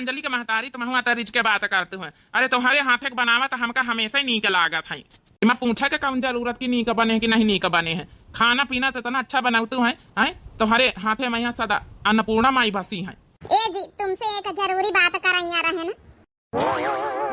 अंजलि के महतारी तुम हुआ रिच के बात करते हुए। अरे तुम्हारे हाथे के बनावा तो हमका हमेशा ही नीक लागत है। मैं पूछा के कौन जरूरत की नीक बने कि नहीं नीक बने हैं। खाना पीना तो इतना अच्छा बनाते हैं तुम्हारे हाथे में यहाँ सदा अन्नपूर्णा माई बसी है। ए जी तुमसे एक जरूरी बात करैया रहे ना।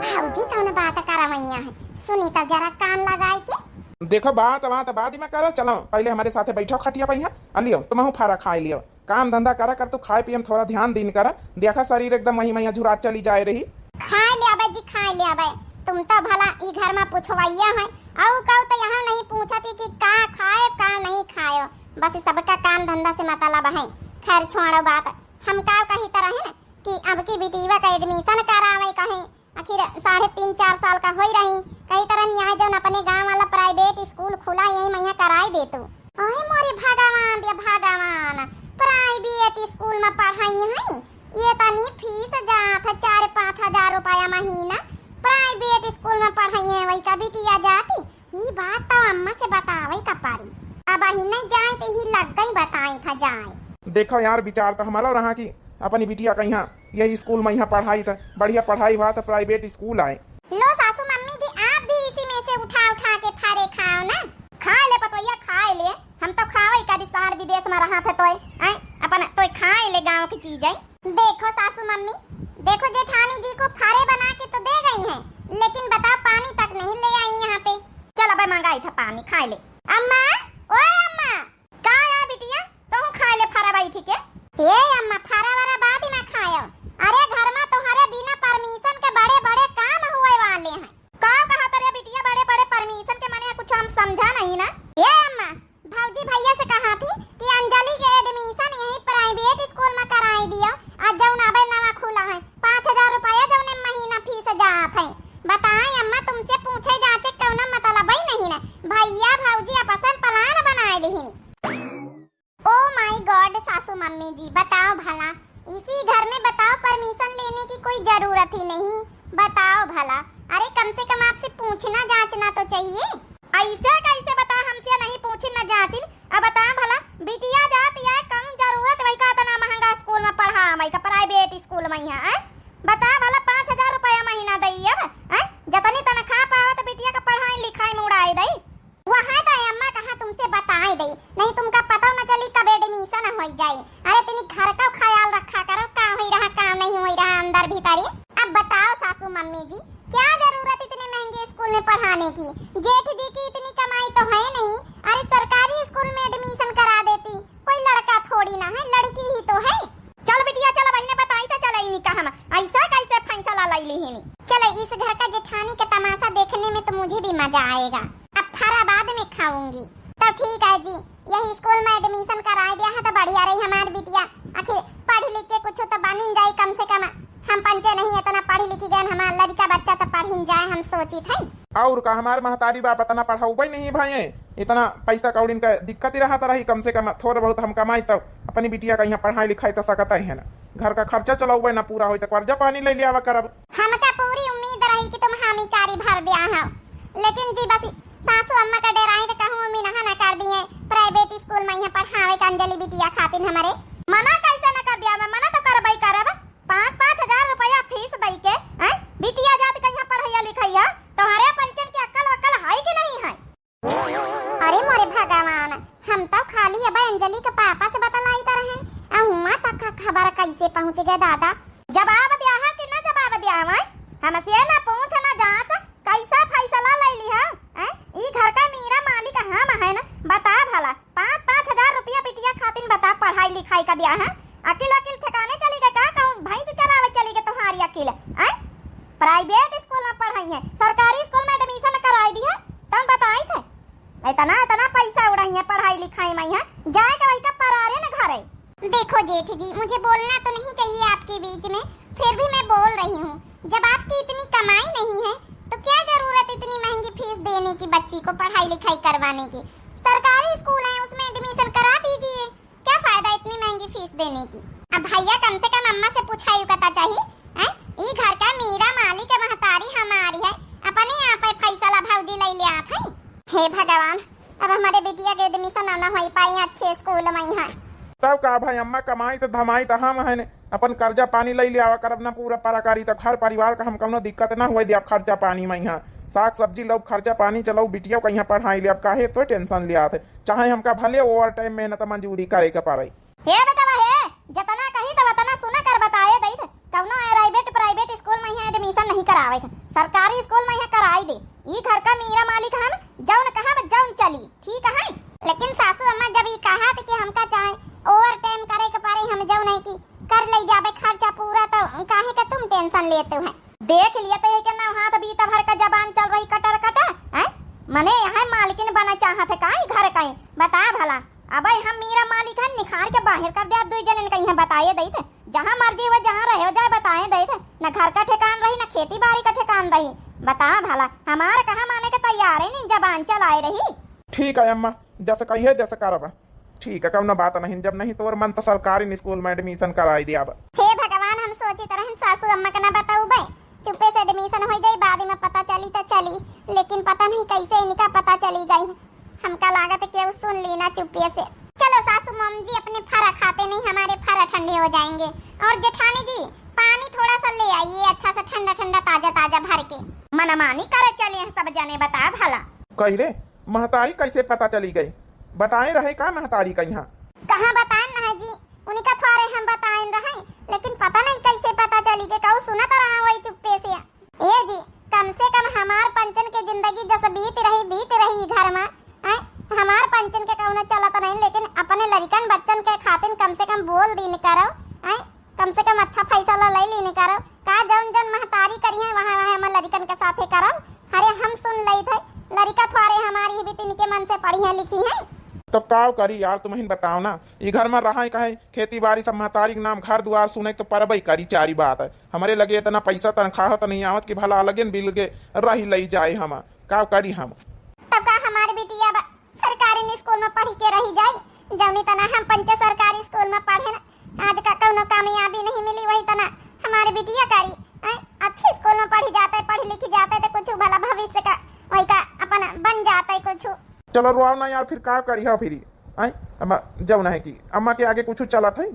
भाऊजी कौन बात करवैया है सुनी तब जरा कान लगाए के। देखो बात बाद में करो। चलो पहले हमारे साथे बैठो खटिया पहिया अलियो तुम फारा खाए लियो। काम धंधा करा कर तू खाए पिए थोड़ा ध्यान दिन करा। देखा शरीर एकदम वही मैया झुरात चली जाए रही। खाए ले आबे जी खाए ले आबे। तुम तो भला ई घर में पूछवैया है और कहू तो यहाँ नहीं पूछती कि का खाए का नहीं खाए। बस सबका काम धंधा से मतलब है। खैर छोड़ो बात। हम का कही तरह है कि अब की बेटीवा का एडमिशन करावे कहे आखिर 3.5-4 साल का होई रही कई तरह न्याय जन अपने गांव वाला प्राइवेट स्कूल खुला यही मैया कराई दे तू। ओए मोरे भगवान दे भगवान प्राइवेट स्कूल में पढ़ाई है ये तनी फीस जात है 4-5 हजार रुपया महीना। प्राइवेट स्कूल में पढ़ाई है वही का बिटिया जाती ही बात तो अम्मा से बतावे का पारी। अब ही नहीं जाए तो ही लग गई बताई था जाए। देखो यार विचार तो हमारा रहा कि अपनी बिटिया का यहाँ यही स्कूल में यहाँ पढ़ाई था बढ़िया पढ़ाई हुआ तो प्राइवेट स्कूल आए। लो सासू मम्मी जी आप भी इसी में से उठा के फारे खाओ ना। खा ले पतोया खाए ले हम तो खावे का शहर विदेश में रहा थे तोय अपन तोय खाए ले गांव की चीज है। देखो सासू मम्मी देखो जेठानी जी को फारे बना के तो दे गई हैं लेकिन बताओ पानी तक नहीं ले आई यहाँ पे। चल अब मंगाई था पानी खाए ले। अम्मा ओए अम्मा कहाँ है बिटिया तो खा ले फारा बैठ के। ए अम्मा फारा वाला बात ही ना खायो। अरे घर में तुम्हारे बिना परमिशन के बड़े बड़े काम हुए वाले हैं। कहाँ कहा तेरे बिटिया बड़े बड़े परमिशन के माने कुछ हम समझा नहीं ना। ए अम्मा भाऊजी भैया से कहा थी कि अंजलि के एडमिशन यही प्राइवेट स्कूल में कराई दियो। आज जौन अबे नवा खुला है 5000 रुपया जौन महीना फीस जात है। बताएं अम्मा तुमसे पूछे जाचे कौन मतलब ही नहीं ना। भैया भाऊजी आपस में प्लान बनाए लिहिनी। ओ माय गॉड सासू मम्मी जी बताओ भला इसी घर में बताओ परमिशन लेने की कोई जरूरत ही नहीं। बताओ भला अरे कम से कम आपसे पूछना जांचना तो चाहिए। ऐसे कैसे बता हमसे नहीं पूछी न जांची। अब बता भला बिटिया जात या कम जरूरत वही का इतना महंगा स्कूल में पढ़ा वही का प्राइवेट स्कूल में यहाँ बता भला 5000 रुपया महीना दई अब जतनी तनख्वाह पावा तो बिटिया का पढ़ाई लिखाई में उड़ाई दई। वहाँ तो अम्मा कहा तुमसे बताए दई नहीं तुमका पता न चली कब एडमिशन हो जाए। अरे तेनी घर का ख्याल रखा करो का होई रहा का नहीं होई रहा अंदर भीतरी। अब बताओ सासू मम्मी जी क्या जरूरत इतने महंगे स्कूल में पढ़ाने की। जेठ जी की इतनी कमाई तो है नहीं। अरे सरकारी स्कूल में एडमिशन करा देती कोई लड़का थोड़ी ना है लड़की ही तो है। चल बिटिया चल बहने बताई तो चल ही नहीं कहा ऐसा कैसे फैसला लाई ली। चलो इस घर का जेठानी का तमाशा देखने में तो मुझे भी मजा आएगा। अब फारा बाद में खाऊंगी। तो ठीक है जी यही स्कूल में एडमिशन करा दिया है तो बढ़िया रही हमारी बिटिया। आखिर पढ़ लिख के कुछ तो बन जाए कम से कम। हम पंचे नहीं इतना पढ़ी लिखी गए हमारा लड़का बच्चा तो पढ़ जाए हम सोची थे। और का हमारे महतारी बाप इतना पढ़ाऊ नहीं भाई इतना पैसा कौड़ी का दिक्कत ही रहा रही। कम से कम थोड़ा बहुत हम कमाई तो अपनी बिटिया का यहाँ पढ़ाई लिखाई तो सकता है ना। घर का खर्चा चलाऊ ना पूरा हो तो कर्जा पानी ले लिया करब। हमका पूरी उम्मीद रही कि तुम हामी कारी भर दिया है लेकिन जी बस सासू अम्मा का डराई तो कहूँ मम्मी ना कर दिए प्राइवेट स्कूल में यहाँ पढ़ावे का अंजलि बिटिया खातिर हमारे। मना कैसे न कर दिया मैं मना तो करबई करब 5-5 हजार रुपया फीस दई के बिटिया जात के यहाँ पढ़ाइया लिखाइया तुम्हारे पंचन के अक्ल है कि नहीं है। अरे मोरे भगवान हम तो खाली अब अंजलि के पापा से बतलाई तरह हुआ तक खबर कैसे पहुँच गए दादा। जवाब दिया है कि न जवाब दिया है हमसे न पूछ न जांच कैसा फैसला ले ली है। ई घर का मेरा मालिक हम है ना। बता भला 5-5 हजार रुपया बिटिया खातिर बता पढ़ाई लिखाई का दिया है। अकेले ठिकाने चली गए का कहूँ भैंस चरावे चली गए तुम्हारी अकेले प्राइवेट स्कूल में पढ़ाई है सरकारी स्कूल में एडमिशन कराई दी है तुम बताई थे इतना पैसा उड़ाई है पढ़ाई लिखाई में है जाएगा वही का परारे न घरे। देखो जेठ जी मुझे बोलना तो नहीं चाहिए आपके बीच में फिर भी मैं बोल रही हूँ जब आपकी इतनी कमाई नहीं है तो क्या जरूरत इतनी महंगी फीस देने की बच्ची को पढ़ाई लिखाई करवाने की। सरकारी स्कूल है उसमें एडमिशन करा दीजिए क्या फायदा इतनी महंगी फीस देने की। अब भैया कम से कम अम्मा से पूछाई पता चाहिए ये घर का मेरा मालिक महतारी हमारी है अपने आप फैसला भाऊजी ले लिया था। हे भगवान अब हमारे बिटिया के एडमिशन ना हो पाए अच्छे स्कूल में यहाँ तब का भाई अम्मा कमाई तो धमाई तो हम है ने अपन कर्जा पानी ले लिया करब ना पूरा पराकारी तो घर परिवार का हम कौनो दिक्कत ना हुए दिया खर्चा पानी में यहाँ साग सब्जी लो खर्चा पानी चलो बिटिया का यहाँ पढ़ाई लिया काहे तो टेंशन लिया थे चाहे हमका भले ओवर टाइम मेहनत मंजूरी करे के पड़े हे बेटा हे जतना कही तो वतना सुना कर बताए दई थे कौनो प्राइवेट स्कूल में यहाँ एडमिशन नहीं करावे थे सरकारी स्कूल में यहाँ कराई दे ई घर का मीरा मालिक हम जौन कहा जौन चली ठीक है लेकिन सासू अम्मा जब ई कहा कि हमका चाहे ओवर टाइम करे के पारे हम जौन है कि कर ले जाबे खर्चा पूरा तो काहे का तुम टेंशन लेते हो देख लिया तो ये ना हाथ बीता भर का जबान चल रही कटर कटर हैं मने यहाँ मालकिन बना चाहत है काई घर कहीं बता भला अब हम मीरा मालिक है निखार के बाहर कर दे अब दो जन कहीं बताए दई थे जहाँ मर्जी हो जहाँ रहे जाए बताए दई थे न घर का ठिकान रही न खेती बाड़ी का ठिकान रही बता भला हमार कहा माने के तैयार है नहीं जबान चलाए रही ठीक है अम्मा जैसे कहिए जैसे करब ठीक है कौनो बात नहीं जब नहीं तो मन तो सरकारी स्कूल में एडमिशन कराई दिया हे भगवान हम सोची तरह सासू अम्मा का ना बताऊ भाई चुप्पे से एडमिशन हो जाए बाद में पता चली तो चली लेकिन पता नहीं कैसे इनका पता चली गई हमका लागत है कि सुन ली ना चुप्पे से चलो सासू मम जी अपने फरा खाते नहीं हमारे फरा ठंडे हो जाएंगे और जेठानी जी पानी थोड़ा सा ले आइए अच्छा सा ठंडा ठंडा ताजा ताजा भर के मनमानी करे चले सब जने बता भला कही रे महतारी कैसे पता चली गई बताए रहे का महतारी का यहाँ कहाँ बताए ना जी उनका थोड़े हम बताए रहे लेकिन पता नहीं कैसे पता चली के कहूँ सुना तो रहा वही चुप्पे से ए जी कम से कम हमार पंचन के जिंदगी जैसे बीत रही घर में हमार पंचन के कहूँ चला तो नहीं लेकिन अपने लड़कन बच्चन के खातिर कम से कम बोल दिन करो कम से कम अच्छा फैसला ले लीन करो का जौन जौन महतारी करी है वहाँ वहाँ हम लड़कन के साथे करो अरे हम सुन ले थे लड़का थोड़े हमारी भी तिनके मन से पढ़ी है लिखी है तो काव करी यार तुम्हें बताओ ना ये घर में रहा कहे खेती बाड़ी सब महतारी के नाम घर दुआर सुने तो परबई करी चारी बात है हमारे लगे इतना पैसा तनख्वाह तो नहीं आवत कि भला अलगे बिल के रही लई जाए हम काव करी हम तब का हमारी बिटिया सरकारी स्कूल में पढ़ी के रही जाए जौनी तना हम पंच सरकारी स्कूल में पढ़े ना आज का कौनो कामयाबी नहीं मिली वही तना हमारी बिटिया करी अच्छे स्कूल में पढ़ी जाते पढ़ी लिखी जाते तो कुछ भला भविष्य का वही का अपन बन जाता है कुछ चलो रुआव ना यार फिर का करी है फिर आई अम्मा जब ना है कि अम्मा के आगे कुछ चला था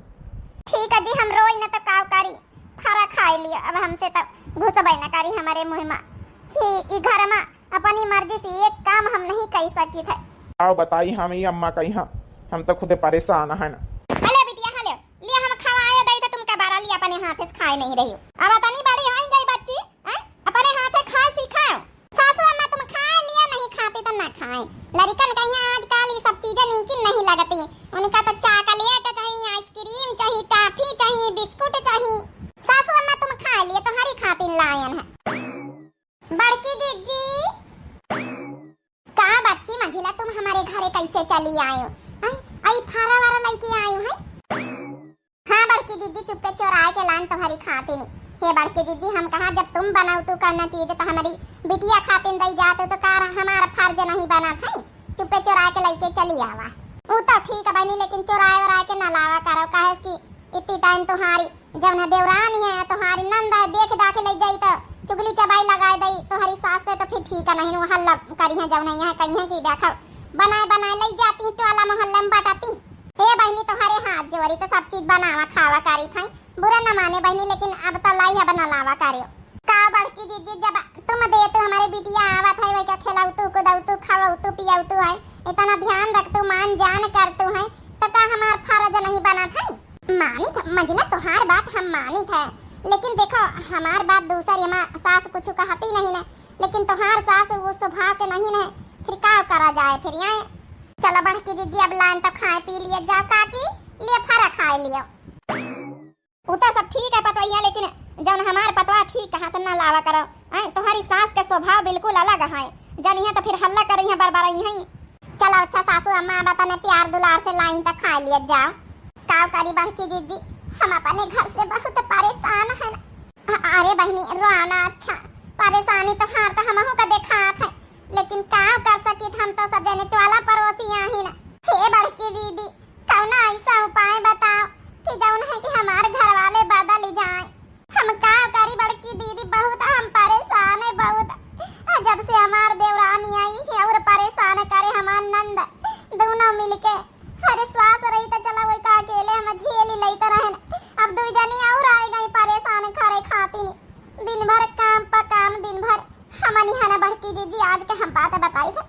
ठीक है जी हम रोई ना तो काव करी खारा खाए लिया अब हमसे तो घुसबई ना करी हमारे मुंह में कि घर में अपनी मर्जी से एक काम हम नहीं कर सकी थे आओ बताई हम ये अम्मा कही हाँ हम तो खुद परेशान है ना हेलो बिटिया हेलो लिया हम खवाए दई तो तुम का बारा लिया अपने हाथ से खाए नहीं रही हो अब तनी बड़ी होई गई बच्ची अपने हाथ से खाए सिखाओ सासू अम्मा तुम खाए लिया नहीं खाते तो ना खाए लड़कन कहीं आजकल ये सब चीजें नीकी नहीं लगती उनका तो चॉकलेट चाहिए आइसक्रीम चाहिए टॉफी चाहिए बिस्कुट चाहिए सासू अम्मा तुम खाए लिए तुम्हारी खातिर लायन है बड़की दीदी का बच्ची मंजिला तुम हमारे घरे कैसे चली आए हो आई फारा वारा लेके आए हो हाँ बड़की दीदी चुप्पे चोराए के लान तुम्हारी खातिर हे बड़की दीदी हम कहा जब तुम बनाओ तो करना चाहिए तो हमारी बिटिया खातिर दई जाते तो कार हमारा फर्ज नहीं बना था चुप्पे चोरा के लेके चली आवा वो तो ठीक है बनी लेकिन चोराए वराए के ना लावा करो काहे कि इतनी टाइम तुम्हारी जब ना देवरानी है तुम्हारी नंद है देख दाख ले जाई तो चुगली चबाई लगाए दई तुम्हारी सास से तो फिर ठीक है नहीं हल्ला करी है जब नहीं है कहीं है कि देखो बनाए बनाए ले जाती टोला मोहल्ले में बटाती हे बहनी तुम्हारे हाथ जोड़ी तो सब चीज बनावा खावा करी थी बुरा न माने बहनी लेकिन अब तो लाई है बना लावा करियो का बड़की दीदी जब तुम दे तो हमारे बिटिया आवत है वही का खिलाऊ तू कुदाऊ तू खावाऊ तू पियाऊ तू है इतना ध्यान रख तू मान जान कर तू है तो का हमार फर्ज नहीं बना था मानी था मंजिला तुम्हार बात हम मानी थे लेकिन देखो हमार बात दूसरी हमार सास कुछ कहती नहीं ने लेकिन तुम्हार सास वो स्वभाव के नहीं ने फिर का करा जाए फिर यहाँ चलो बड़की दीदी अब लाइन तो खाए पी लिए जाओ काकी लिए फरा खाए लियो उतना सब ठीक है पतवैया लेकिन जब हमार पतवा ठीक कहा तो ना लावा करो तुम्हारी सास का स्वभाव बिल्कुल अलग है जब यहाँ तो फिर हल्ला करी है बार है चलो अच्छा सासू अम्मा बताने प्यार दुलार से लाइन तक खा लिया जाओ काव करी बड़की दीदी हम अपने घर से बहुत परेशान है ना अरे बहनी रोना अच्छा परेशानी तो हार तो हमहू का देखा था लेकिन काव कर सकी हम तो सब जने टोला पड़ोसी ही ना हे बड़की दीदी कौना ऐसा उपाय बताओ कि जौन है कि हमारे घर वाले बदल जाए हम का करी बड़की दीदी बहुत हम परेशान है बहुत जब से हमार देवरानी आई है और परेशान करे हमार नंद दोनों मिलके अरे सास रही तो चला वही का अकेले झेल ही लेते रहे। अब दो जनी और आए गई परेशान करे खाती नहीं, दिन भर काम पर काम, दिन भर हमनी हना बड़की दीदी आज के हम बात बताई थे।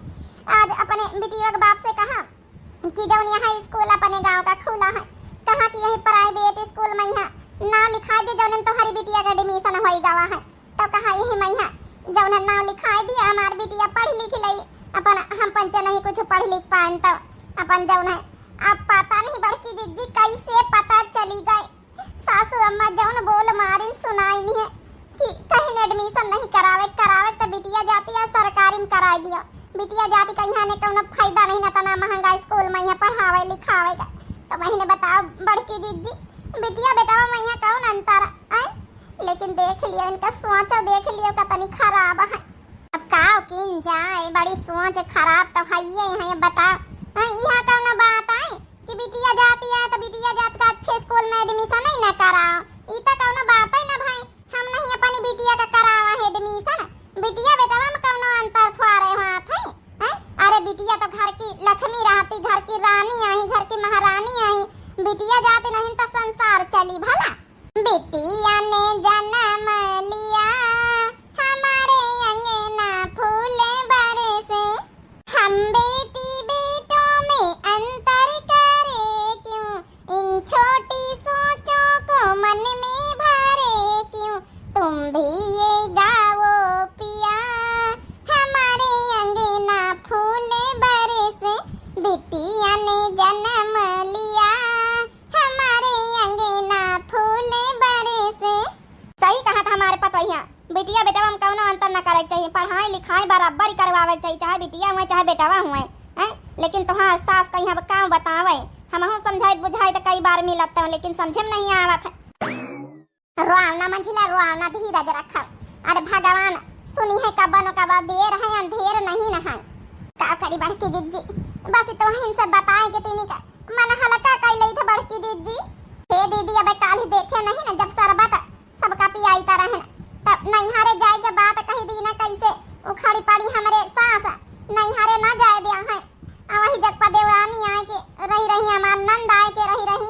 आज अपने बिटिया के बाप से कहा कि जौन यहाँ स्कूल अपने गांव का खुला है, कहा कि यही प्राइवेट स्कूल में यहाँ नाम लिखा दी, जौन तुम्हारी बिटिया का एडमिशन हो गवा है। तो कहा यही मैं जौन नाम लिखा दिया, हमारी बिटिया पढ़ लिख ली, अपन हम पंच नहीं कुछ पढ़ लिख पाए तो अपन जौन है। अब पता नहीं बड़की दीदी कैसे पता चली गए, सासू अम्मा जौन बोल मारिन सुनाई नहीं है कि कहीं एडमिशन नहीं करावे तो बिटिया जाती है सरकारी में करा दिया, बिटिया जाती कहीं ने कौन फायदा नहीं ना, तना महंगा स्कूल में यहाँ पढ़ावे लिखावे का। तो महीने बताओ बड़की दीदी बिटिया बेटा में यहाँ कौन अंतर है? लेकिन देख लियो इनका सोचो, देख लियो कितनी खराब है। अब काओ किन जाए, बड़ी सोच खराब तो है ये बताओ। यहाँ कौन बात है कि बिटिया जाती है तो बिटिया जात का अच्छे स्कूल में एडमिशन नहीं ना कराओ, ई तो कौन बात है ना भाई। हम नहीं अपनी बिटिया का करावा है एडमिशन, बिटिया बेटा में कौन अंतर थोड़े हाथ है? अरे बिटिया तो घर की लक्ष्मी रहती, घर की रानी आई, घर की महारानी आई, बिटिया जाती नहीं तो संसार चली भला। बिटिया ने जन्म लिया हमारे अंगना फूल बरसे, हम बेटी बेटों में अंतर करे क्यों, इन छोटी सोचों को मन में भरे क्यों, तुम भी ये गाओ पिया हमारे अंगना फूल बरसे, बिटिया ने जन्म लिया हमारे अंगना फूल बरसे। सही कहा था हमारे पतोहिया, बिटिया बेटा में कौनो अंतर न करे चाहिए, पढ़ाई लिखाई बराबर ही करवावे चाहिए, चाहे बिटिया हुए चाहे बेटावा हुए हैं। लेकिन तुम्हारा सास कहीं अब काम बतावे, हम समझाई बुझाई तो कई बार मिलत हो, लेकिन समझे में नहीं आवत है। रोआवना मंझिला रोआवना धीरज रखा, अरे भगवान सुनी है कब न कब, देर है अंधेर नहीं न है। का करी बड़की दीदी, बस तो इनसे बताए कि तीनी का मन हल्का कर ली थे बड़की दीदी। हे दीदी अब काल ही देखे नहीं ना, जब शरबत सबका पियाई ता रहे ना, तब नैहारे जाए के बात कही दी ना कैसे उखाड़ी पड़ी हमरे सास, नैहारे ना जाए दिया है। वही जगपा देवरानी आए के रही हमार नंद आए के रही।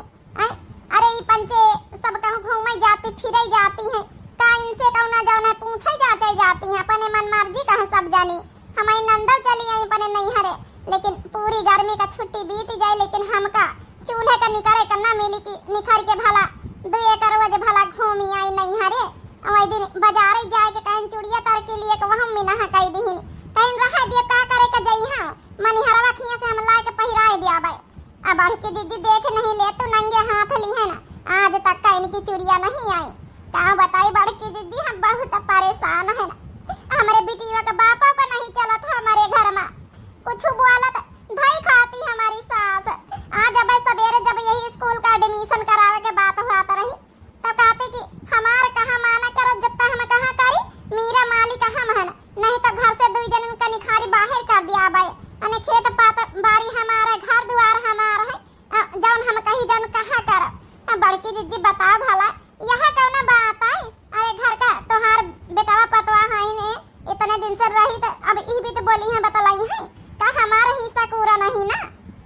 अरे ई पंचे सब कहूँ घूमे जाती फिरे जाती हैं, का इनसे कहूँ ना जाओ ना पूछे जाती हैं, अपने मन मर्जी कहाँ सब जानी। हमारी नंदव चली आई अपने नैहरे, लेकिन पूरी गर्मी का छुट्टी बीत जाए, लेकिन हमका चूल्हे का निकरे करना मिली कि निखर के भला 2 एक रोज भला घूमी आई नैहरे। वही दिन बाजार जाए के कहीं चूड़िया तर के लिए वहाँ में नहा कई दीन कहीं रहा दिए का करे का जई हां मनिहरवा खिया से हम ला के पहिराए दिया भाई। अब बढ़ के दीदी देख नहीं ले तो नंगे हाथ ली है ना, आज तक का इनकी चूड़िया नहीं आई। का बताई बड़ की दीदी हम बहुत परेशान है ना, हमारे बिटिया का बापा को नहीं चला था हमारे घर में, कुछ बोला था भाई खाती हमारी सास। आज अब सवेरे जब यही स्कूल का एडमिशन करावे के बात हुआ रही तो कहते कि हमार कहाँ माना करो जत्ता हम कहाँ करी, मेरा मालिक कहाँ महन नहीं तो घर से 2 जन का निखारी बाहर कर दिया भाई। अने खेत पात बारी हमारा, घर द्वार हमारा है, जौन हम कहीं जौन कहाँ कर। बड़की दीदी बताओ भला यहाँ कौन बात आई? अरे घर का तोहार बेटावा पतवा है ने इतने दिन से रही तो अब ई भी तो बोली है बतलाई है का हमारा हिस्सा पूरा नहीं ना।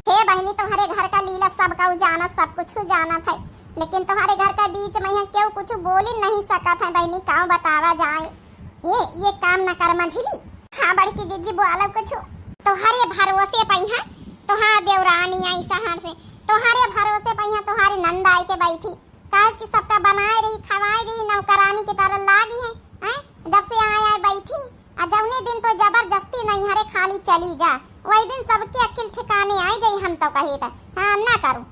हे बहनी तुम्हारे घर का लीला सब का जाना, सब कुछ जाना था, लेकिन तुम्हारे घर का बीच में यहाँ क्यों कुछ बोल ही नहीं सका था बहनी, काम बतावा जाए ये काम न कर मंझिली। हाँ बड़की दीदी बोला कुछ तुम्हारे भरोसे पे है, तुम्हारा देवरानी आई शहर से, तुम्हारे भरोसे पे है, तुम्हारे नंद आई के बैठी काज की सबका बनाए रही खवाए रही नौकरानी की तरह लागी है। जब से आए बैठी जौने दिन तो जबरदस्ती नहीं हरे खाली चली जा, वही दिन सबके अकिल ठिकाने आए जाई। हम तो कहे था हाँ ना करूँ,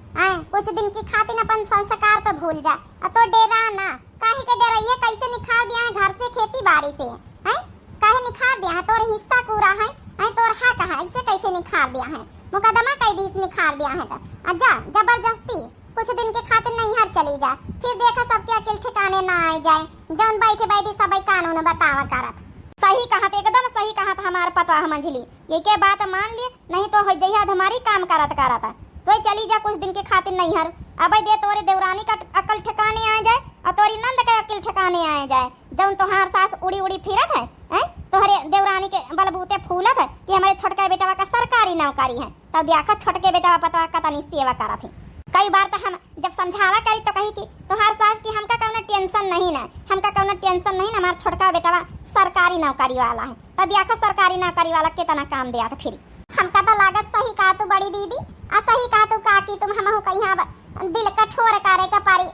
कुछ दिन की खातिर अपन संस्कार तो भूल जा, तो डेरा ना काहे के डराइए, कैसे निखार दिया है घर से खेती बाड़ी से है, काहे निखार दिया है तोर हिस्सा पूरा है, तोर हक है, ऐसे कैसे निखार दिया है, मुकदमा कई दिन निखार दिया है तो जा जबरदस्ती कुछ दिन के खातिर नहीं हर चली जा, फिर देखा सबके अकिल ठिकाने ना आ जाए, जौन बैठे बैठे सब कानून बतावा करत। सही कहा था, एकदम सही कहा था हमारे पतवा मंझली, ये के बात मान लिए नहीं तो हो जइया हमारी काम करत तो चली जा कुछ दिन के खातिर नहीं हर। अब दे तोरे देवरानी का अकल ठिकाने आ जाए और तोरी नंद का अकल ठिकाने आ जाए, जौन तोहार सास उड़ी उड़ी फिरत है तोहरे देवरानी के बलबूते फूलत है कि हमारे छोटका बेटा का सरकारी नौकरी है, तब देखा छोटके बेटा पता कतनी सेवा करत है। कई बार तो हम जब समझावा करी तो कही कि तोहार सास की हमका कौनो टेंशन नहीं ना, हमका कौनो टेंशन नहीं ना, हमार छोटका बेटा सरकारी नौकरी वाला है। तो देखो सरकारी नौकरी वाला कितना काम दिया था फिर। हमका तो लागत सही कहा तू बड़ी दीदी, आ सही कहा तू काकी, तुम हमहु कहीं दिल कठोर करे का पारी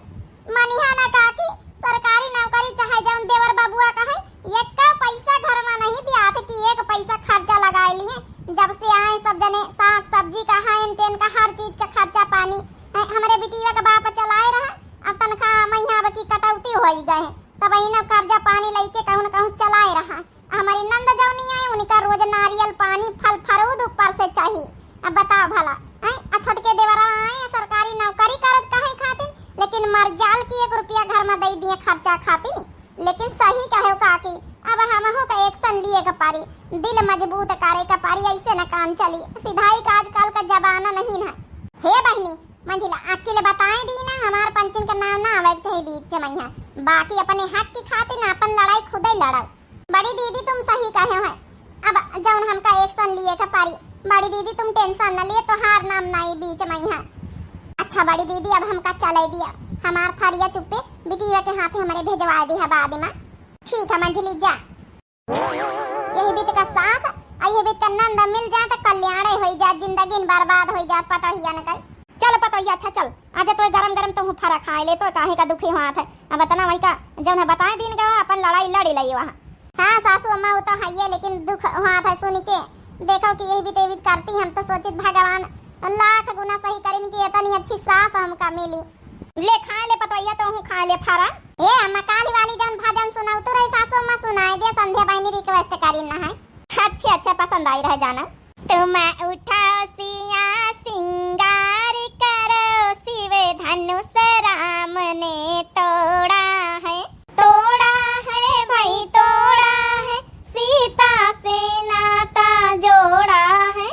मनिहा ना काकी। सरकारी नौकरी चाहे जौन देवर बबुआ का है, एक का पैसा घर में नहीं दिया थे कि एक पैसा खर्चा लगाए लिए। जब से आए सब जने साग सब्जी का हाइन टेन का हर चीज का खर्चा पानी हमारे बिटिया का बाप चलाए रहा। अब तनख्वाह महीना की कटौती हो ही गए, तब ना कर्जा पानी लेके कहूँ न कहूँ चलाए रहा। हमारी नंद जौनी आई उनका रोज नारियल पानी फल फरूद ऊपर से चाहिए। अब बताओ भला छोटके देवरा आए सरकारी नौकरी करत कहीं खातिर, लेकिन मरजाल की 1 रुपया घर में दे दिए खर्चा खातिर। लेकिन सही कहो काकी, अब हमहु का एक्शन लिए का पारी, दिल मजबूत करे का पारी, ऐसे न काम चली। सिधाई का आजकल का जमाना नहीं है। हे बहनी मंजिला अकेले बताए दी ना, हमार पंचन का नाम ना आवे चाहिए बीच में, बाकी अपने हक की खातिर ना अपन लड़ाई खुद ही लड़ाओ। बड़ी दीदी तुम सही कहे हो, अब जौन हमका एक्शन लिए का पारी। बड़ी दीदी तुम टेंशन न लिए, तो हार नाम नहीं बीच में है। अच्छा बड़ी दीदी अब हमका चले दिया, हमार थरिया चुप्पे बिटिया के हाथे हमारे भेजवा दी है बाद में। ठीक है मंजली जा, यही बीत का सास यही बीत का नंद मिल जाए तो कल्याण हो जाए, जिंदगी बर्बाद हो जाए पता ही न कहीं। चलो पता ही अच्छा चल आज तो गरम गरम तो फरा खाए ले, तो काहे का दुखी हुआ था। अब बताना वही का जौन है बताए दिन का अपन लड़ाई लड़ी लई वहाँ। हाँ सासू अम्मा वो तो है ये, लेकिन दुख हुआ था सुन के। देखो कि यही भी तेवित करती, हम तो सोचित भगवान लाख गुना सही करें कि इतनी अच्छी सास हमका मिली। ले खा ले पतोइया तो हूँ खा ले फरा। ए अम्मा काली वाली जौन भजन सुनाऊ तो रही सासू अम्मा सुनाए दे, संध्या बहनी रिक्वेस्ट करी ना है। अच्छा पसंद आई रहे जाना। तुम उठाओ सिया सिंगार करो, शिव धनुष राम ने तोड़ा है भाई तोड़ा है, सीता से नाता जोड़ा है।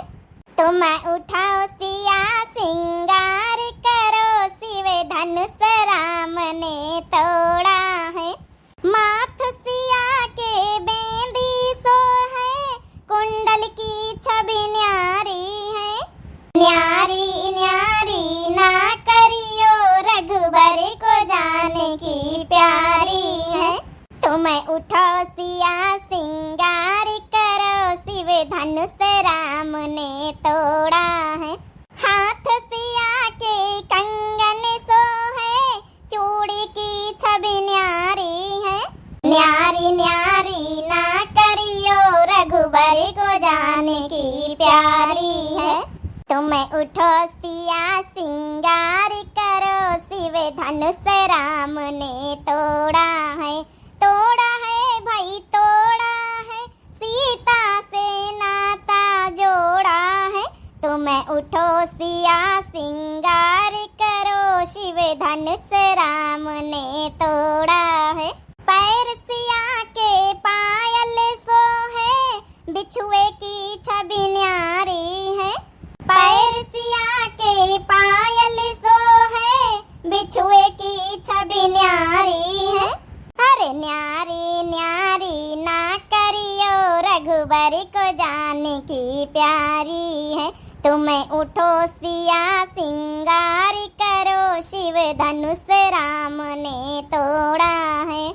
तुम उठाओ सिया सिंगार करो, शिव धनुष राम ने तोड़ा है। माथ सिया के बेंदी सो है, कुंडल की छवि न्यारी है। न्यारी न्यारी ना करियो, रघुबर को जाने की प्यारी है। तुम उठो सिया सिंगार करो, शिव धनुष राम ने तोड़ा है। हाथ सिया के कंगन सो है, चूड़ी की छवि न्यारी है। न्यारी न्यारी ना करियो, रघुबर को जाने की प्यारी है। तुम उठो सिया सिंगार करो, शिव धनुष राम ने तोड़ा है भाई तोड़ा है, सीता से नाता जोड़ा है। तुम उठो सिया सिंगार करो, शिव धनुष राम ने तोड़ा है। पैर सिया के पायल सो है, बिछुए की छवि न्यारी है। पैर सिया के पायल सो है, बिछुए की छवि न्यारी है। अरे न्यारी न्यारी ना करियो, रघुबर को जाने की प्यारी है। तुम उठो सिया सिंगार करो, शिव धनुष राम ने तोड़ा है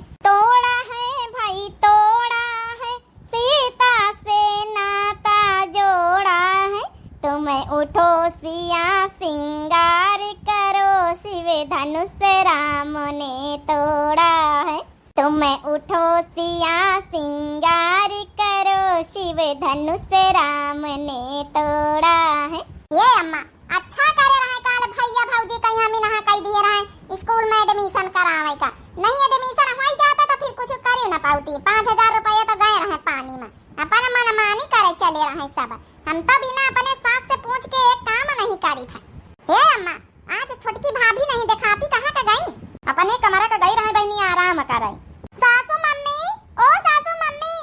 भाई तोड़ा है, सीता से नाता जोड़ा है। तुम उठो सिया सिंगार करो, शिव धनुष राम ने तोड़ा है। तुम उठो सिया सिंगार करो, शिव धनुष राम ने तोड़ा है। ये अम्मा अच्छा करे रहे काल भैया भौजी कहीं हम नहा कई दिए रहे स्कूल में एडमिशन करावे का। नहीं एडमिशन हो जाता तो फिर कुछ करे ना पाती। 5000 रुपया तो गए रहे पानी में, अपन मनमानी करे चले रहे सब। हम तो बिना अपने सास से पूछ के एक काम नहीं करी था। हे अम्मा आज छोटकी भाभी नहीं दिखाती, कहाँ का गई? अपने कमरा का गई रहे बहनी आराम करे। सासू मम्मी ओ सासू मम्मी,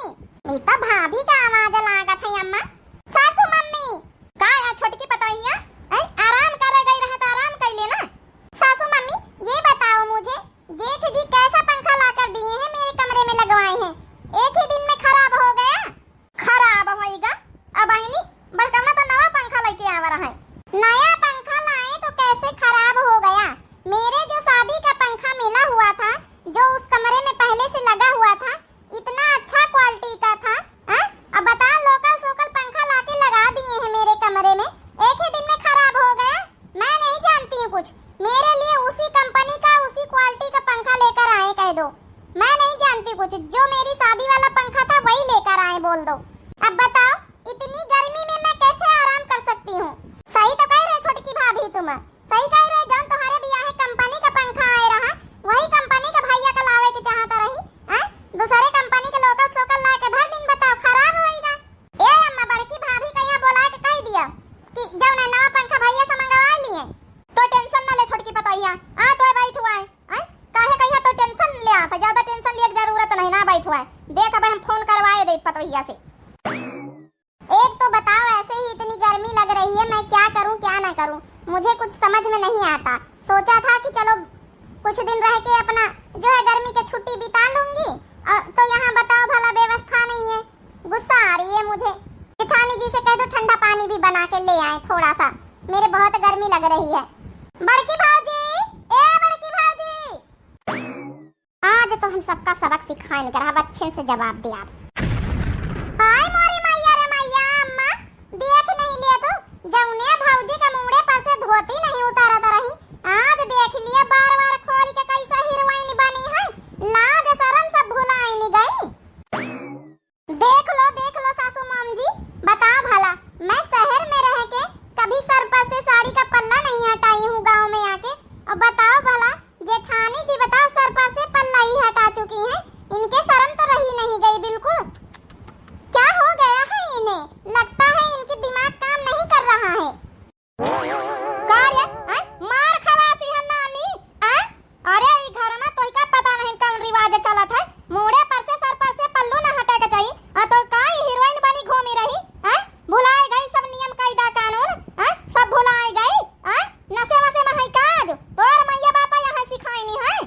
मी तो भाभी का आवाज लागत है अम्मा। सासू मम्मी का छोटकी पतोहिया आराम करे गई रहे तो आराम कर लेना। सासू मम्मी ये बताओ मुझे, जेठ जी कैसा पंखा लाकर दिए हैं मेरे कमरे में लगवाए हैं, एक ही दिन में खराब हो गया? खराब होएगा अब बहनी, बड़कम्मा तो नया पंखा लेके आवा रहा है। नया पंखा लाए तो कैसे खराब तुम सही कह रहे। जान तुम्हारे भी यहाँ कंपनी का पंखा आए रहा, वही कंपनी का भैया का लावे के चाहता रही। हैं दूसरे कंपनी के लोकल सोकल ला के धर दिन बताओ खराब होएगा। ए अम्मा बड़की भाभी का यहाँ बोला के कह दिया कि जब ना नया पंखा भैया से मंगवा लिए तो टेंशन ना ले छोटकी पतैया। आ तो बैठुआ है काहे कहिया तो टेंशन ले आता, ज्यादा टेंशन लिए जरूरत नहीं ना बैठुआ। देख अब हम फोन करवाए दे पतैया से। एक तो बताओ ऐसे ही इतनी गर्मी लग रही है, मैं क्या करूं क्या ना करूं मुझे कुछ समझ में नहीं आता। सोचा था कि चलो कुछ दिन रह के अपना जो है गर्मी की छुट्टी बिता लूंगी, तो यहाँ बताओ भला व्यवस्था नहीं है। गुस्सा आ रही है मुझे। जेठानी जी से कह दो ठंडा पानी भी बना के ले आए थोड़ा सा, मेरे बहुत गर्मी लग रही है। बड़की भाजी, ए बड़की भाजी, आज तो हम सबका सबक सिखाएंगे। अब अच्छे से जवाब दिया। आय मोरी मैया रे मैया, अम्मा देख नहीं लिया तो जौने भौजी का मुंडे पर से धोती नहीं उतारत रही, आज देख लिया बार बार खोल के कैसा हीरोइन बनी है। लाज शर्म सब भुलाई नहीं गई। देख लो सासू माम जी, बताओ भला मैं शहर में रह के कभी सर पर से साड़ी का पल्ला नहीं हटाई हूँ गांव में आके, और बताओ भला जेठानी जी बताओ सर पर से पल्ला ही हटा चुकी हैं। इनके शर्म तो रही नहीं गई बिल्कुल। क्या हो गया है इन्हें? लगता है इनकी दिमाग काम नहीं कर रहा है। मार खलासी है नानी। अरे ई घर में तो का पता नहीं कौन रिवाज चलत है, मुड़े पर से सर पर से पल्लू ना हटे के चाहिए। तो काई हीरोइन बनी घूमी रही है, भुलाए गई सब नियम कायदा कानून, सब भुलाए गई। नशे वसे में है काज तोर मैया बापा यहाँ सिखाई नहीं है।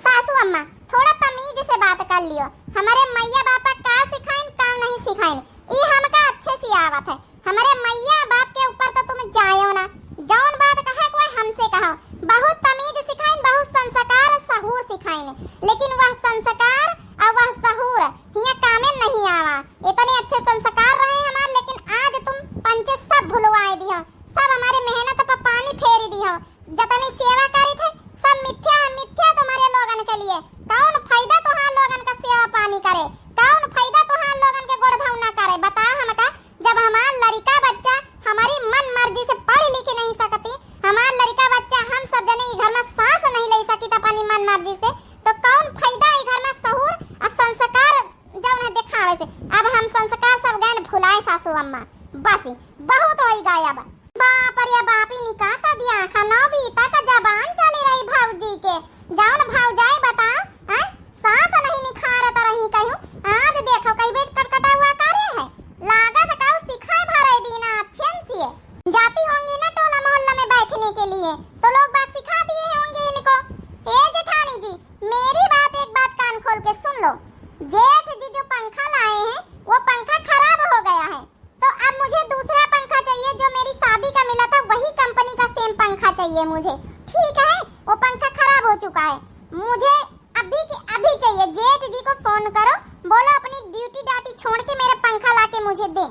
सासू अम्मा थोड़ा तमीज से बात कर लियो। हमारे मैया बापा का सिखाइन का नहीं सिखाइन ई हमका अच्छे से आवत है। हमारे मैया बाप के ऊपर तो तुम जायो ना, जौन बात कहे कोई हमसे कहो। बहुत तमीज सिखाइन, बहुत संस्कार सहूर सिखाइन, लेकिन वह संस्कार और वह सहूर हिया कामे नहीं आवा। इतने अच्छे संस्कार रहे हमारे, लेकिन आज तुम पंचे सब भुलवाए दियो, सब हमारे मेहनत पर पानी फेरी दियो। जतनी सेवा करी थे सब मिथ्या है, मिथ्या तुम्हारे लोगन के लिए। कौन फायदा तुहां लोगन का सेवा पानी करे, कौन फायदा तुहां लोगन के गोड़ धौना करे। बताओ हमका, जब हमार लड़का बच्चा हमारी मन मर्जी से पढ़ लिख नहीं सकती, हमार लड़का बच्चा हम सब जने घर में सांस नहीं ले सकी अपनी मन मर्जी से, तो कौन फायदा घर में सहूर और संस्कार जौन दिखावे से। अब हम संस्कार सब गए भुलाए सासू अम्मा, बस बहुत हो गया। बाप रे बाप ही निकाता दिया खाना भी तक जबान चली रही भौजी के। जौन भौजाई बताओ सांस नहीं निखारत रही कहूं। आज देखो कई बेट कटकटा हुआ कार्य है, लागत काऊ सिखाए भरे दीना अच्छे से। जाती होंगी ना टोला मोहल्ला में बैठने के लिए, तो लोग बात सिखा दिए होंगे इनको। ए जेठानी जी मेरी बात एक बात कान खोल के सुन लो। जेठ जी जो पंखा लाए हैं वो पंखा खराब हो गया है, तो अब मुझे दूसरा पंखा चाहिए। जो मेरी शादी का मिला था वही कंपनी का सेम पंखा चाहिए मुझे, ठीक है। वो पंखा खराब हो चुका है, मुझे अभी के अभी चाहिए। जेठ जी को फोन करो, बोलो अपनी ड्यूटी डाटी छोड़ के मेरा पंखा लाके मुझे दे।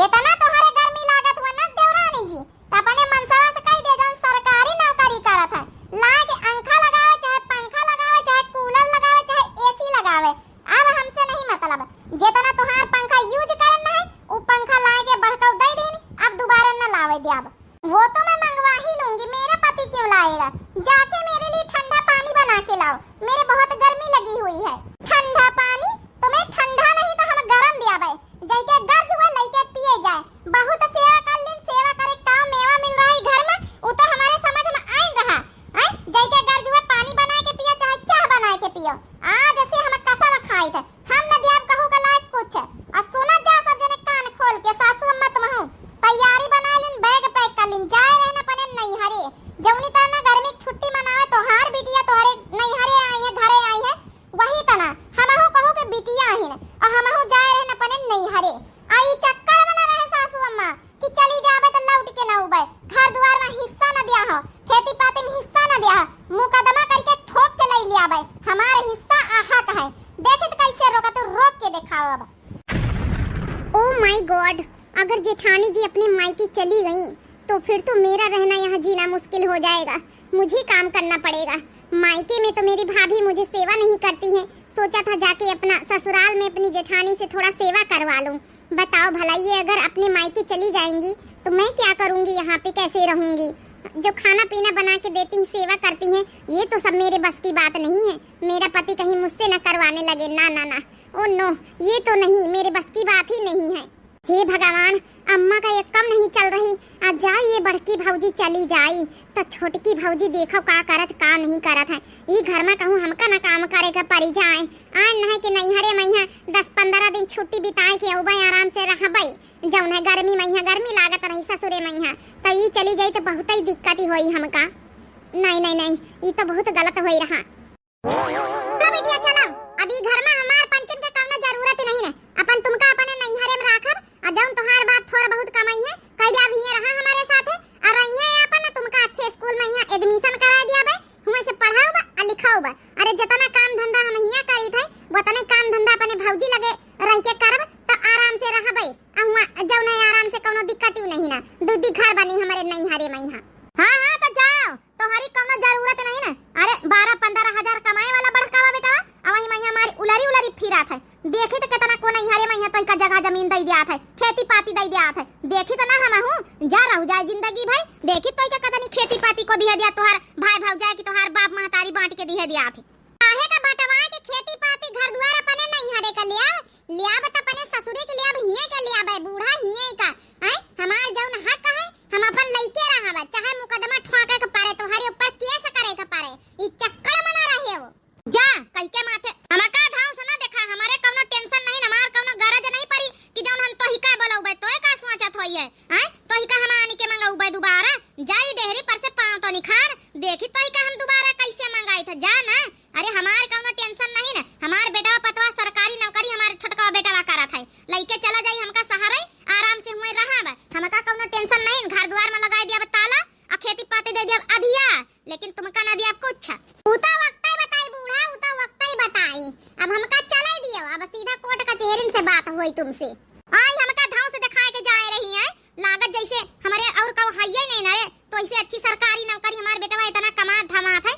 इतना तुम्हारे गर्मी लागत हुआ ना देवरानी जी, तो अपने मनसवा से कह दे जौन सरकारी नौकरी करत है लाके अंखा लगावे, चाहे पंखा लगावे, चाहे कूलर लगावे, चाहे एसी लगावे। अब हमसे नहीं मतलब, जितना तुम्हार पंखा यूज करना है वो पंखा लाके बढ़कर दे देनी, अब दोबारा न लावे दे। अब वो तो मैं मंगवा ही लूंगी, मेरा पति क्यों लाएगा। जाके मेरे लिए ठंडा पानी बना के लाओ, मेरे बहुत गर्मी लगी हुई है। ठंडा पानी तुम्हें ठंडा नहीं तो हम गरम दिया भाई, जैके गर्ज हुआ लइके पिए जाए। बहुत सेवा कर लिन, सेवा करे काम मेवा मिल रहा है घर में, वो तो हमारे समझ में आइन रहा है। जैके गर्ज हुआ पानी बना के पियो, चाहे चाय बना के पियो। आज से हम कसम खाई थे, हम न दिया कहू का लायक कुछ। और सुना जा सब जने कान खोल के, सासू अम्मा तुम हूं तैयारी बना लिन, बैग पैक कर लिन, जाए रहना पने नहीं हरे। जौनी तना गर्मी की छुट्टी मनावे तो हार बिटिया तोहरे नहीं हरे आई है, घरे आई है, वही तना हमहु कहू के बिटिया ही न, और हमहु जाए रहना पने नहीं हरे। आई चक्कर बना रहे सासू अम्मा कि चली जावे तो लौट के न उबे, घर द्वार में हिस्सा न दिया हो, खेती पाती में हिस्सा न दिया हो, मुकदमा करके ठोक के ले लिया भाई, हमारे हिस्सा आहा का है। देखे तो कैसे रोका, तो रोक के दिखाओ। अब ओ माय गॉड, अगर जेठानी जी अपने मायके चली गई तो फिर तो मेरा रहना यहाँ जीना मुश्किल हो जाएगा, मुझे काम करना पड़ेगा। मायके में तो मेरी भाभी मुझे सेवा नहीं करती है, सोचा था जाके अपना ससुराल में अपनी जेठानी से थोड़ा सेवा करवा लूं। बताओ भला ये अगर अपने मायके चली जाएंगी तो मैं क्या करूंगी, यहाँ पे कैसे रहूंगी। जो खाना पीना बना के देती हैं, सेवा करती हैं, ये तो सब मेरे बस की बात नहीं है। मेरा पति कहीं मुझसे न करवाने लगे, ना ना ना, ओ नो, ये तो नहीं, मेरे बस की बात ही नहीं है। हे भगवान, अम्मा का एक कम नहीं चल रही, आज जा ये बड़की भौजी चली जाई तो छोटकी भौजी देखो का करत का नहीं करत है। ई घर में कहूँ हमका ना काम करे का परी जाए, आन नहीं कि नहीं हरे मैया 10-15 दिन छुट्टी बिताए के औबई आराम से रहबई, जौन है गर्मी मैया गर्मी लागत रही ससुरे मैया, तो ई चली जाई तो बहुत ही दिक्कत ही होई हमका। नहीं नहीं नहीं, ई तो बहुत गलत होई रहा। चलो बेटिया चलो, अभी घर में हमार पंचन के काम जरूरत ही नहीं है, अपन तुमका अपने नैहरे में राखब, और जौन तोहार बाप थोड़ा बहुत कमाई है कह दिया भी ये रहा हमारे साथ है, और रही है अपन तुमका अच्छे स्कूल में यहाँ एडमिशन करा दिया बे, हुए से पढ़ाओ बा और लिखाओ बा। अरे जितना काम धंधा हम यहाँ करी थे उतना काम धंधा अपने भौजी लगे रह के करब तो आराम से रहबई, हुआ जौन है आराम से कोनो दिक्कत ही नहीं ना, दूधी घर बनी हमारे नैहरे में यहाँ। हां हां तो जाओ, तोहरी कोनो जरूरत नहीं ना। अरे 12-15 हजार कमाए वाला बड़कावा बेटा, अब वही मैया हमारी उलरी उलरी फिरात है, देखी तो कितना को नैहरे में यहाँ तो का जगह जमीन दई दिया है, खेती पाती दई दिया है, देखी तो ना हम हूं जा रहू जाए जिंदगी भाई, देखी तो का कतनी खेती पाती को दिया दिया तोहार भाई भौजाई की, तोहार बाप महतारी बांट के दिया दिया थे, काहे का बटवाए के खेती पाती घर द्वार अपने नैहरे का लिया बता अपने ससुरे के लिया हिये के लिया बे, बूढ़ा हिये का हैं, हमार जौन हक है हम अपन लइके रहब, चाहे मुकदमा ठोके के पारे तोहारे ऊपर केस करे के पारे, ई चक्कर में ना रहे हो। जा कह के माथे हमका धाव से ना देखा, हमारे कोनो टेंशन नहीं, हमार कोनो गरज नहीं पड़ी कि जौन हम तोही का बोलौबे, तोय का सोचत होई है हैं, तोही का हम आनी के मंगाऊबे दोबारा, जाई डेहरी पर से पांव तो निखार, देखी तोही का हम दोबारा कैसे मंगाई था, जा ना। अरे हमार कोनो टेंशन नहीं ना, हमार बेटा पतवा सरकारी नौकरी हमारे छोटका बेटा करत है, लइके चला जाई हमका सहारे आराम से हुए रहब, हमका कोनो टेंशन नहीं, घर द्वार में लगाई दिया ताला और खेती पाती दे दिया अधिया, लेकिन तुमका ना दिया कुछ, उता वक्त ही बताई बूढ़ा, उता वक्त ही बताई, अब हमका चले दियो, अब सीधा कोर्ट कचहरी से बात हुई तुमसे, आई हमका धाव से दिखाए के जाए रही है, लागत जैसे हमारे और को हइये नहीं ना रे, तो इसे अच्छी सरकारी नौकरी हमारे बेटवा इतना कमात धमात है,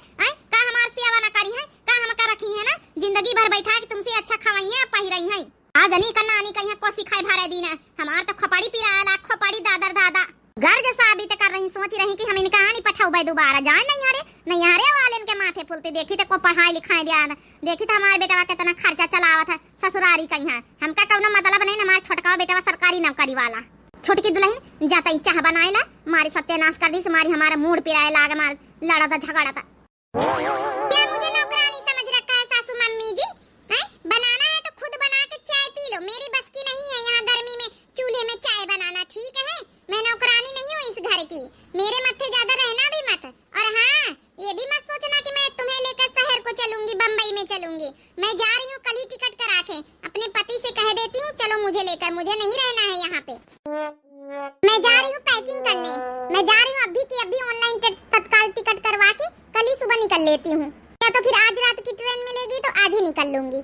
का हमार सेवा ना करी है, का हमका रखी है ना, जिंदगी भर बैठा के तुमसे अच्छा खवाइए पही रही है, आ जनी का नानी कहीं को सिखाई भरे दी ना, हमार तो खपड़ी पिरा ला, खपड़ी दादर दादा घर जैसा अभी तक कर रही, सोच रही कि हम इनका नहीं पठाऊ भाई दोबारा जाए नैहरे वाले इनके माथे फुलते, देखी तो को पढ़ाई लिखाई दिया, देखी तो हमारे बेटा कितना खर्चा चलावत है ससुरारी कहीं, हमका कौनो मतलब नहीं, हमारा छोटका बेटा सरकारी नौकरी वाला, छोटकी दुल्हन जाता चाह बनाएला मारी सत्यानाश कर दी, मारी हमारा मूड पिराए लाग, मार लड़ा था झगड़ा था। क्या मुझे नौकरानी समझ रखा है सासू मम्मी जी, हैं? बनाना है तो खुद बना के चाय पी लो, मेरी बस की नहीं है यहाँ गर्मी में चूल्हे में चाय बनाना, ठीक है, मैं नौकरानी नहीं हूँ इस घर की, मेरे मत्थे ज्यादा रहना भी मत, और हाँ ये भी मत सोचना कि मैं तुम्हें लेकर शहर को चलूंगी, बम्बई में चलूंगी, मैं जा रही हूँ कल ही टिकट करा के, अपने पति से कह देती हूँ चलो मुझे लेकर, मुझे नहीं रहना है यहाँ पे, मैं जा रही हूँ पैकिंग करने, मैं जा रही हूँ अभी की अभी ऑनलाइन तत्काल टिकट करवा के कल ही सुबह निकल लेती हूँ, या तो फिर आज रात की ट्रेन मिलेगी तो आज ही निकल लूंगी।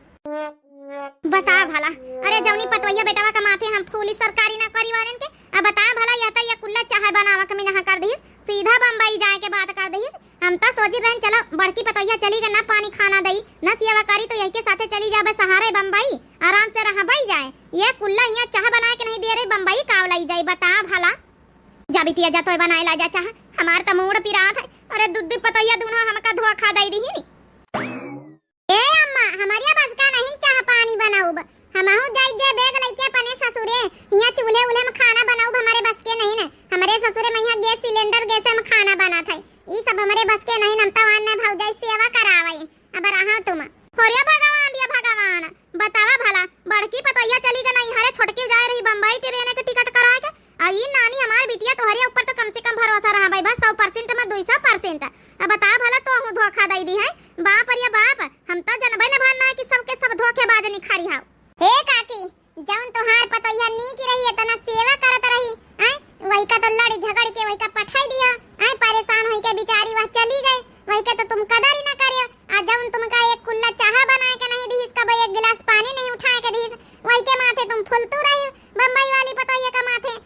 बता भला, अरे जौनी पतवैया बेटावा का माथे हम फूली सरकारी नौकरी वालन के, अब बता भला या तो ये कुल्ला चाह बनावा के मिनहा कर दीस, सीधा बम्बई जाए के बात कर दीस, हम तो सोची रहन चलो बड़की पतवैया चली गई ना, पानी खाना दई ना सेवा करी तो यही के साथे चली जाबे सहारे बम्बई, आराम से रहबई जाए, ये कुल्ला यहाँ चाह बना के नहीं दे रही, बम्बई काव लाई जाई, बता भला जा बिटिया जा तो बनाए ला जा चाह, हमार तो मूड पिरात है, अरे दूध पतवैया दोनों हमका धोखा दई दी ही। ए अम्मा हमारिया बस का नहीं चाह पानी बनाऊब, हमहु जाई जे बेग लइके अपने ससुरे यहाँ चूल्हे उल्हे में खाना बनाऊब, हमारे बस के नहीं ना, हमारे ससुरे में यहाँ गैस सिलेंडर गैस में खाना बना था, ये सब हमारे बस के नहीं, हम तवान ने भौजाई सेवा करावे, अब रहा तुम होरिया भगवान दिया भगवान, बतावा भला बड़की पतैया चली गई नहीं, हरे छोटकी जा रही बम्बई ट्रेन के टिकट करा के, आई नानी हमार बिटिया तोहरे ऊपर तो कम से कम भरोसा रहा भाई, बस 100% में 200%, अब बता भला तो हम धोखा दई दी है, बाप अरे बाप, हम तो जनबे न भानना है कि सबके सब धोखेबाज निखारी हाउ। हे काकी जौन तोहार पतैया नीक रही है तना सेवा करत रही, हैं वही का तो लड़ी झगड़ के वही का पठाई दिया, हैं परेशान होई के बेचारी वह चली गई, वही का तो तुम कदर ही ना करियो, आज जौन तुमका एक कुल्ला चाह बनाए के नहीं दीस, कब एक गिलास पानी नहीं उठाए के दीस, वही के माथे तुम फुलतू रही बम्बई वाली पतैया का माथे,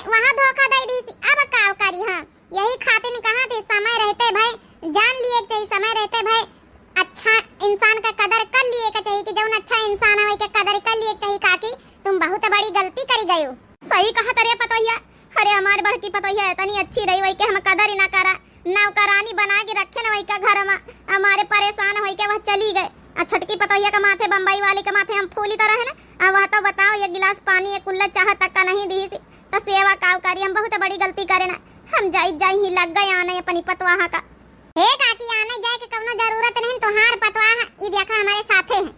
वहां धोखा दे दी, अब काव करी, हां यही खातिर कहा थे समय रहते भाई जान लिए चाहिए, समय रहते भाई अच्छा इंसान का कदर कर लिए के चाहिए, कि जौन अच्छा इंसान है के कदर कर लिए चाहिए, काकी तुम बहुत बड़ी गलती करी गयो। सही कहा तरे पतैया, अरे हमार बड़की पतैया इतनी अच्छी रही वही के हम कदर ही ना करा, नौकरानी बना के रखे ना वही का घर में हमारे परेशान हो के वह चली गए। छटकी पतोहिया का माथे बम्बई वाले के माथे हम फूली तरह है ना। वह तो बताओ एक गिलास पानी एक कुल्ला चाह तक का नहीं दी थी तो सेवा काव करी। हम बहुत बड़ी गलती करे ना। हम जाई ही लग गए आने अपनी पतवाहा का। हे काकी आने जाए के कौनो जरूरत नहीं तोहार पतवाहा ई देखा हमारे साथे है।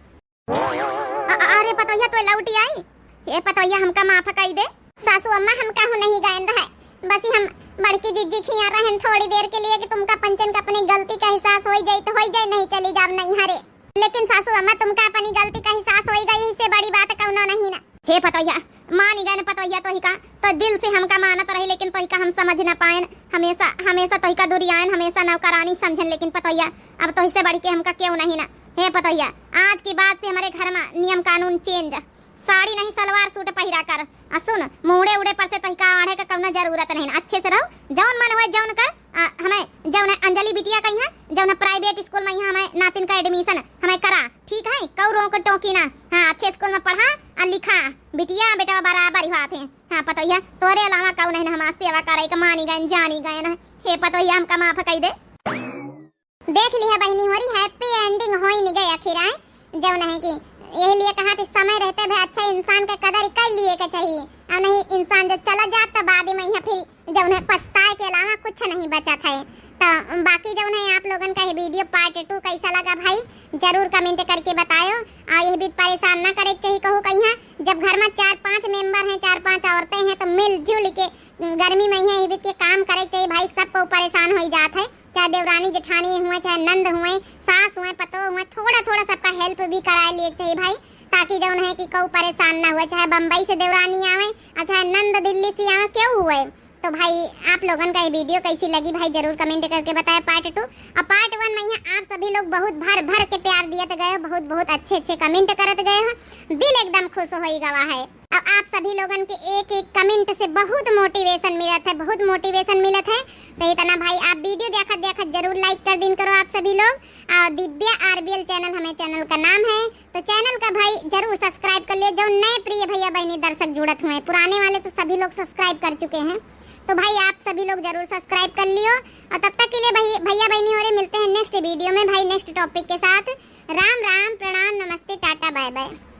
अरे पतोहिया तो लौटी आई। हे पतोहिया हमका माफ कई दे। सासू अम्मा हमका हो नहीं गए है बस हम बड़की जिज्जी खिया रहन थोड़ी देर के लिए कि तुमका पंचन का अपनी गलती का एहसास हो जाए तो हो जाए नहीं चली जाब नहीं हरे। लेकिन सासू अम्मा तुमका अपनी गलती का एहसास हो गई इससे बड़ी बात कौनो नहीं ना। हे पतोहिया मान गए पतोहिया तो ही का तो दिल से हमका मानत रही लेकिन तो ही का हम समझ न पाए। हमेशा हमेशा तो ही का दूरी आयन हमेशा नौकरानी समझन लेकिन पतोहिया अब तो इससे बढ़ के हमका क्यों नहीं ना। हे पतोहिया आज की बात से हमारे घर में नियम कानून चेंज। साड़ी नहीं सलवार सूट पहिरा कर। सुन मुड़े उड़े पर से तहिका आढ़े का कौनो जरूरत नहीं। अच्छे से रहो जौन मन होए जौन कर। हमें जौन अंजलि बिटिया कही है जौन प्राइवेट स्कूल में यहाँ हमें नातिन का एडमिशन हमें करा ठीक है। कौरों को टोकी ना। हाँ अच्छे स्कूल में पढ़ा और लिखा बिटिया बेटा बराबर ही बात है। हाँ पतोहिया तोरे अलावा कौन है हमारा सेवा करे का मानी गए जानी गए ना। हे पतोहिया हमका माफ कई दे। देख लिया बहनी हो रही हैप्पी एंडिंग हो ही नहीं गई आखिर आए जब नहीं की यही लिए कहा कि समय रहते भाई अच्छा इंसान का कदर कर लिए के चाहिए और नहीं इंसान जब चला जाता बाद में यहाँ फिर जब उन्हें पछताए के अलावा कुछ नहीं बचा था। तो बाकी जब उन्हें आप लोगों का ये वीडियो पार्ट 2 कैसा लगा भाई जरूर कमेंट करके बताओ। और यह भी परेशान ना करे चाहिए कहूँ कहीं जब घर में 4-5 मेंबर हैं 4-5 औरतें हैं तो मिलजुल के गर्मी में ही ये के काम करे चाहिए भाई। सबको परेशान हो जाता है चाहे देवरानी जेठानी हुए चाहे नंद हुए सास हुए पतो हुए थोड़ा थोड़ा सबका हेल्प भी करा लिए चाहिए भाई ताकि जो है कि कोई परेशान ना हुए। चाहे बम्बई से देवरानी आवे और चाहे नंद दिल्ली से आवे क्यों हुए। तो भाई आप लोगों का ये वीडियो कैसी लगी भाई जरूर कमेंट करके बताएं। पार्ट 2 और पार्ट 1 में यहाँ आप सभी लोग बहुत भर भर के प्यार दिए गए हो बहुत अच्छे कमेंट करते गए हो दिल एकदम खुश हो गवा है। अब आप सभी लोगों के एक एक कमेंट से बहुत मोटिवेशन मिलत है बहुत मोटिवेशन मिलत है। तो इतना भाई आप वीडियो देखत जरूर लाइक कर दिन करो आप सभी लोग। और दिव्या आरबीएल चैनल हमें चैनल का नाम है तो चैनल का भाई जरूर सब्सक्राइब कर लिए जो नए प्रिय भैया बहनी दर्शक जुड़त हुए पुराने वाले तो सभी लोग सब्सक्राइब कर चुके हैं। तो भाई आप सभी लोग जरूर सब्सक्राइब कर लियो और तब तक के लिए भैया बहनी हो रहे मिलते हैं नेक्स्ट वीडियो में भाई नेक्स्ट टॉपिक के साथ। राम राम प्रणाम नमस्ते टाटा बाय बाय।